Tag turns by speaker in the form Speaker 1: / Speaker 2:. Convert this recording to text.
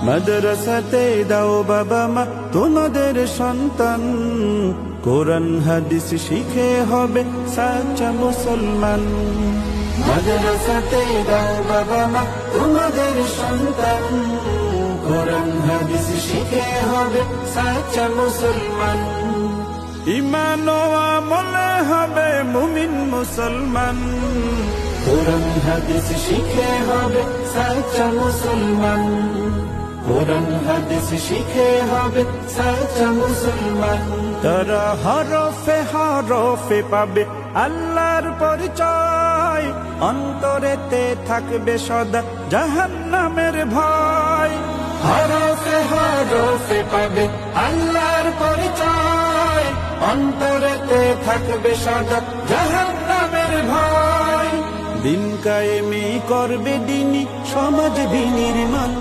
Speaker 1: মাদ্রাসাতে দাও বাবা মা তোমাদের সন্তান, কোরআন হাদিস শিখে হবে সাচ্চা মুসলমান। মাদ্রাসাতে দাও বাবা মা তোমাদের সন্তান, কোরআন হাদিস শিখে হবে সাচ্চা মুসলমান। ঈমান ও আমলে হবে মুমিন মুসলমান, কোরআন হাদিস শিখে হবে সাচ্চা মুসলমান। কোরআন হাদিস শিখে হবে সাচ্চা মুসলমান। তারা হরফে হরফে পাবে আল্লাহর পরিচয়, অন্তরেতে থাকবে সদা জাহান্নামের ভয়। হরফে হরফে পাবে আল্লাহর পরিচয়, অন্তরেতে থাকবে সদা জাহান্নামের ভয়। দিন কায়েমি করবে দিনী সমাজ বিনির্মাণ।